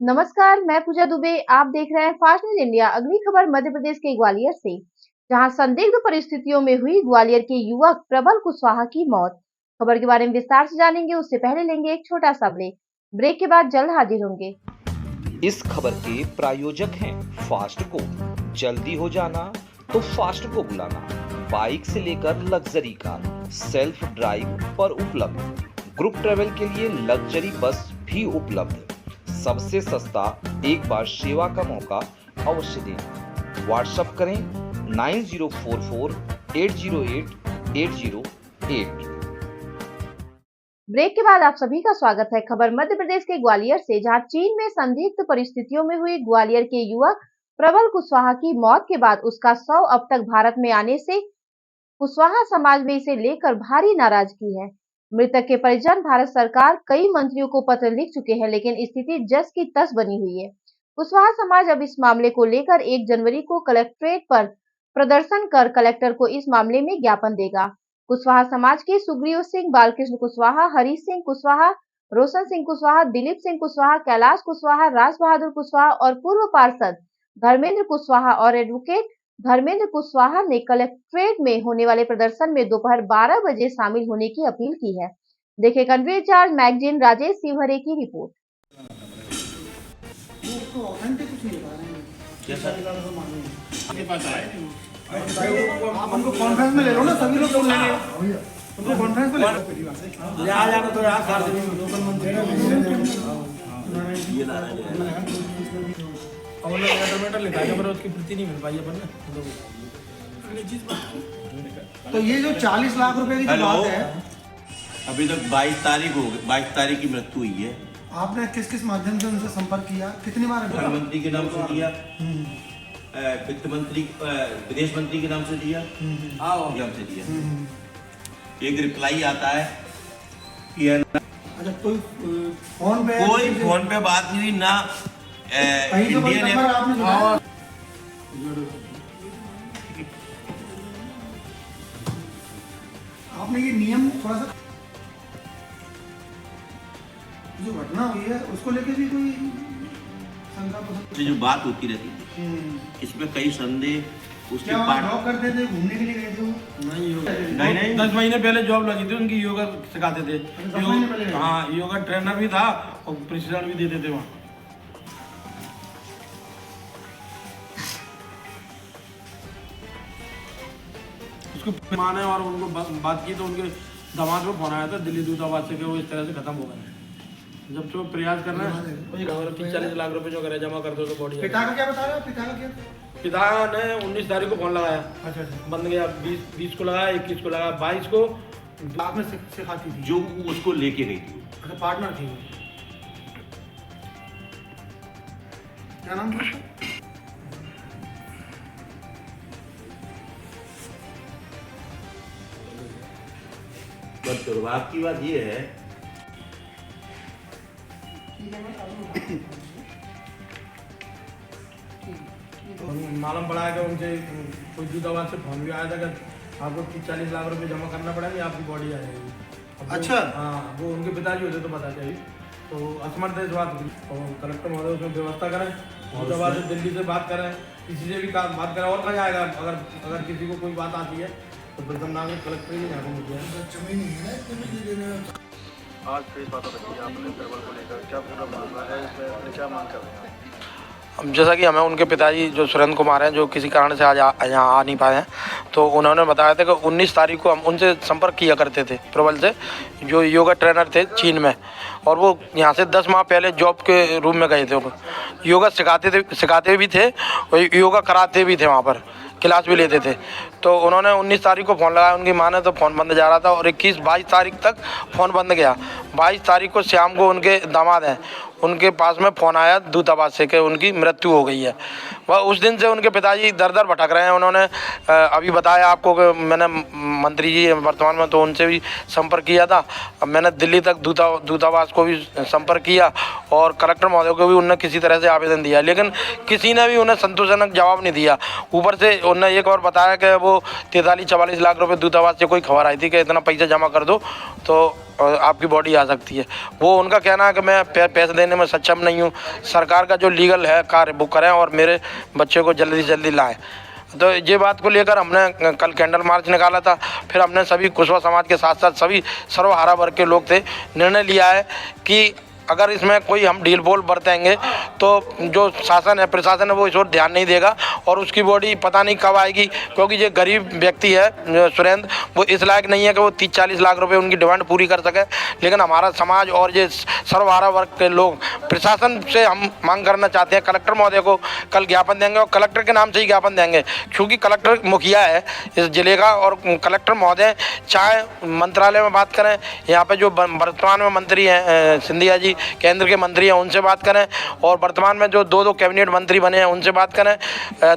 नमस्कार, मैं पूजा दुबे। आप देख रहे हैं फास्ट न्यूज इंडिया। अगली खबर मध्य प्रदेश के ग्वालियर से, जहां संदिग्ध परिस्थितियों में हुई ग्वालियर के युवक प्रबल कुशवाहा की मौत। खबर के बारे में विस्तार से जानेंगे, उससे पहले लेंगे एक छोटा सा ब्रेक। ब्रेक के बाद जल्द हाजिर होंगे। इस खबर के प्रायोजक हैं फास्ट को। जल्दी हो जाना तो फास्ट को बुलाना। बाइक से लेकर लग्जरी कार सेल्फ ड्राइव पर उपलब्ध। ग्रुप ट्रेवल के लिए लग्जरी बस भी उपलब्ध। सबसे सस्ता एक बार सेवा का मौका अवश्य दें। व्हाट्सएप करें 9044808808। ब्रेक के बाद आप सभी का स्वागत है। खबर मध्य प्रदेश के ग्वालियर से, जहां चीन में संदिग्ध परिस्थितियों में हुई ग्वालियर के युवक प्रबल कुशवाहा की मौत के बाद उसका शव अब तक भारत में आने से कुशवाहा समाज में इसे लेकर भारी नाराजगी है। मृतक के परिजन भारत सरकार कई मंत्रियों को पत्र लिख चुके हैं, लेकिन स्थिति जस की तस बनी हुई है। कुशवाहा समाज अब इस मामले को लेकर 1 जनवरी को कलेक्ट्रेट पर प्रदर्शन कर कलेक्टर को इस मामले में ज्ञापन देगा। कुशवाहा समाज के सुग्रीव सिंह, बालकृष्ण कुशवाहा, हरीश सिंह कुशवाहा, रोशन सिंह कुशवाहा, दिलीप सिंह कुशवाहा, कैलाश कुशवाहा, राज बहादुर कुशवाहा और पूर्व पार्षद धर्मेंद्र कुशवाहा और एडवोकेट धर्मेंद्र कुशवाहा ने कलेक्ट्रेट में होने वाले प्रदर्शन में दोपहर 12 बजे शामिल होने की अपील की है। देखिए country incharge magazine Rajesh Shivhare की रिपोर्ट। उनको कॉन्फ्रेंस में ले लो ना, सभी लोग सुन लेंगे। उनको कॉन्फ्रेंस में ले लो। ले आ जाना तो यार साथ में लोकल मंत्री और लोग ऑटोमेटिक लिखा है, पर उसकी प्रति नहीं मिल पाई अपन ने। तो ये जो 40 लाख रुपए की जो बात है, अभी तक 22 तारीख हो गई, 22 तारीख की मृत्यु हुई है। आपने किस किस माध्यम से उनसे संपर्क किया, कितनी बार? प्रधानमंत्री के नाम से दिया, वित्त मंत्री, विदेश मंत्री के नाम से दिया, नाम से दिया। एक रिप्लाई आता है कि अच्छा, कोई फोन पे बात नहीं हुई ना। इंडियन आपने ये नियम थोड़ा सा, जो घटना हुई है उसको लेके भी कोई शंका जो बात होती रहती थी, इसमें कई संदेह उसके जॉब करते थे, घूमने के लिए गए थे वो? नहीं, 10 महीने पहले जॉब लगी थी उनकी, योगा सिखाते थे। हाँ, योगा ट्रेनर भी था और प्रशिक्षण भी देते थे वहाँ। उसको माने और उनको बात की तो उनके दामाद को फोन आया था दिल्ली दूतावास से कि वो इस तरह से खत्म हो गए। जब तो प्रयास कर रहे हैं 30-40 लाख रुपए जो करे जमा कर दो तो बॉडी। पिता का क्या बता रहे हो? पिता का क्या? पिता ने 19 तारीख को फोन लगाया। अच्छा, बंद गया। 20 को लगाया, 21 को लगाया, 22 को आप में सिखाती थी जो उसको लेके गई थी। अच्छा, पार्टनर थी वो। क्या नाम था? पर दुर्भाग्य की बात ये है मालूम पड़ा है कि उनसे कोई दूतावास से फोन भी आया था कि आपको 30-40 लाख रुपए जमा करना पड़ेगा, आपकी बॉडी आ जाएगी। अच्छा, हाँ, वो उनके पिताजी होते तो पता चाहिए। तो असमर्थ इस बात की, और कलेक्टर महोदय उसमें व्यवस्था करें, दूतावास से दिल्ली से बात करें, किसी से भी बात करें। और कहाँ जाएगा? अगर किसी को कोई बात आती है तो प्रथम नागरिक कलेक्टर ही यहाँ को मिल जाए। आज प्रेस वार्ता रखी है आपने प्रबल को लेकर, क्या पूरा मामला है, इसमें क्या मांग कर रहे हैं? जैसा कि हमें उनके पिताजी जो सुरेंद्र कुमार हैं, जो किसी कारण से आज यहाँ आ नहीं पाए हैं, तो उन्होंने बताया था कि 19 तारीख को हम उनसे संपर्क किया करते थे, प्रबल से, जो योगा ट्रेनर थे चीन में, और वो यहाँ से 10 माह पहले जॉब के रूम में गए थे। वो योगा सिखाते भी थे और योगा कराते भी थे, वहाँ पर क्लास भी लेते थे। तो उन्होंने 19 तारीख को फ़ोन लगाया, उनकी माँ ने तो फ़ोन बंद जा रहा था, और 21-22 तारीख तक फ़ोन बंद गया। 22 तारीख को शाम को उनके दामाद हैं, उनके पास में फ़ोन आया दूतावास से कि उनकी मृत्यु हो गई है। वह उस दिन से उनके पिताजी दर दर भटक रहे हैं। उन्होंने अभी बताया आपको कि मैंने मंत्री जी वर्तमान में, तो उनसे भी संपर्क किया था। अब मैंने दिल्ली तक दूतावास को भी संपर्क किया और कलेक्टर महोदय को भी उन्होंने किसी तरह से आवेदन दिया, लेकिन किसी ने भी उन्हें संतोषजनक जवाब नहीं दिया। ऊपर से उन्होंने एक और बताया कि वो 43-44 लाख रुपए दूतावास से कोई खबर आई थी कि इतना पैसा जमा कर दो तो आपकी बॉडी आ सकती है। वो उनका कहना है कि मैं पैसे देने में सक्षम नहीं हूँ, सरकार का जो लीगल है कार्य वो करें और मेरे बच्चे को जल्दी से जल्दी लाएं। तो ये बात को लेकर हमने कल कैंडल मार्च निकाला था। फिर हमने सभी कुशवा समाज के साथ साथ सभी सर्वहारा वर्ग के लोग थे, निर्णय लिया है कि अगर इसमें कोई हम ढील बोल बरतेंगे तो जो शासन है, प्रशासन है, वो इस ओर ध्यान नहीं देगा और उसकी बॉडी पता नहीं कब आएगी, क्योंकि ये गरीब व्यक्ति है सुरेंद्र, वो इस लायक नहीं है कि वो 30-40 लाख रुपए उनकी डिमांड पूरी कर सके। लेकिन हमारा समाज और ये सर्वहारा वर्ग के लोग प्रशासन से हम मांग करना चाहते हैं, कलेक्टर महोदय को कल ज्ञापन देंगे और कलेक्टर के नाम से ही ज्ञापन देंगे, क्योंकि कलेक्टर मुखिया है इस जिले का। और कलेक्टर महोदय चाहे मंत्रालय में बात करें, यहाँ पे जो वर्तमान में मंत्री हैं सिंधिया जी, केंद्र के मंत्री हैं, उनसे बात करें, और वर्तमान में जो 2 कैबिनेट मंत्री बने हैं उनसे बात करें,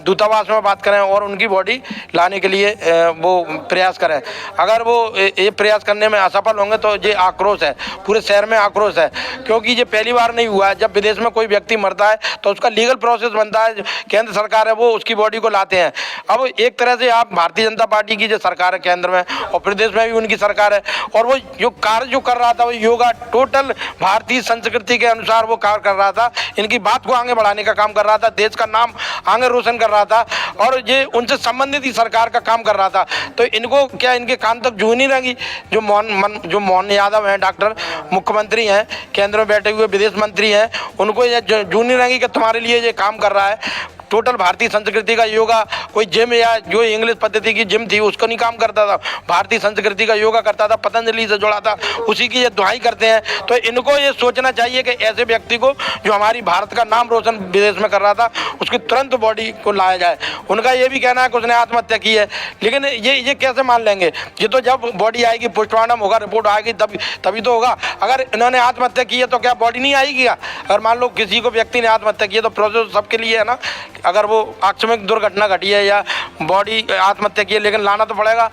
दूतावास में बात करें और उनकी बॉडी लाने के लिए वो प्रयास करें। अगर वो ये प्रयास करने में असफल होंगे तो ये आक्रोश है, पूरे शहर में आक्रोश है, क्योंकि ये पहली बार नहीं हुआ है। जब विदेश में कोई व्यक्ति मरता है तो उसका लीगल प्रोसेस बनता है, केंद्र सरकार है वो उसकी बॉडी को लाते हैं। अब एक तरह से आप भारतीय जनता पार्टी की जो सरकार है केंद्र में और प्रदेश में भी उनकी सरकार है, और वो जो कार्य जो कर रहा था वो योगा टोटल भारतीय संस्कृति के अनुसार वो कार्य कर रहा था, इनकी बात को आगे बढ़ाने का काम कर रहा था, देश का नाम आगे रोशन कर रहा था और ये उनसे संबंधित ही सरकार का काम कर रहा था। तो इनको क्या इनके कान तक जू नहीं रहेगी? जो मोहन यादव हैं, डॉक्टर मुख्यमंत्री हैं, केंद्र में बैठे हुए विदेश मंत्री हैं, उनको ये जू नहीं रहेगी कि तुम्हारे लिए ये काम कर रहा है। टोटल भारतीय संस्कृति का योगा कोई जिम या जो इंग्लिश पद्धति की जिम थी उसको नहीं काम करता था, भारतीय संस्कृति का योगा करता था, पतंजलि से जुड़ा था, उसी की ये दुहाई करते हैं। तो इनको ये सोचना चाहिए कि ऐसे व्यक्ति को जो हमारी भारत का नाम रोशन विदेश में कर रहा था उसकी तुरंत बॉडी को लाया जाए। उनका ये भी कहना है कि उसने आत्महत्या की है, लेकिन ये कैसे मान लेंगे? ये तो जब बॉडी आएगी, पोस्टमार्टम होगा, रिपोर्ट आएगी, तभी तो होगा। अगर इन्होंने आत्महत्या की है तो क्या बॉडी नहीं आएगी? अगर मान लो किसी को व्यक्ति ने आत्महत्या की है तो प्रोसेस सबके लिए है ना। अगर वो आकस्मिक दुर्घटना घटी है या बॉडी आत्महत्या की है, लेकिन लाना तो पड़ेगा।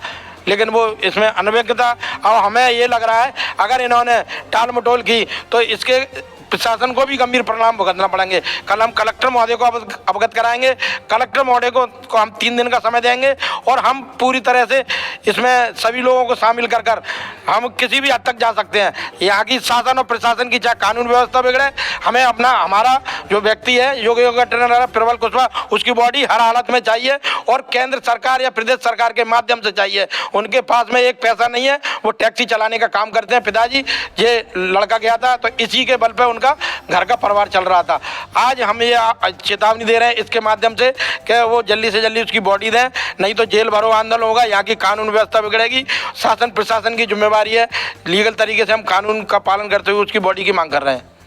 लेकिन वो इसमें अनभिज्ञता, और हमें ये लग रहा है अगर इन्होंने टाल मटोल की तो इसके प्रशासन को भी गंभीर परिणाम भुगतना पड़ेंगे। कल हम कलेक्टर महोदय को अवगत कराएंगे, कलेक्टर महोदय को हम 3 दिन का समय देंगे और हम पूरी तरह से इसमें सभी लोगों को शामिल कर हम किसी भी हद तक जा सकते हैं। यहाँ की शासन और प्रशासन की चाहे कानून व्यवस्था बिगड़े, हमें हमारा जो व्यक्ति है योगा ट्रेनर है प्रबल कुशवाहा, उसकी बॉडी हर हालत में चाहिए और केंद्र सरकार या प्रदेश सरकार के माध्यम से चाहिए। उनके पास में एक पैसा नहीं है, वो टैक्सी चलाने का काम करते हैं। पिताजी ये लड़का गया था तो इसी के बल पर उनका घर का परिवार चल रहा था। आज हम ये चेतावनी दे रहे हैं इसके माध्यम से कि वो जल्दी से जल्दी उसकी बॉडी दें, नहीं तो जेल भरो आंदोलन होगा। यहाँ की कानून व्यवस्था बिगड़ेगी, शासन प्रशासन की जिम्मेवारी है, लीगल तरीके से हम कानून का पालन करते हुए उसकी बॉडी की मांग कर रहे हैं।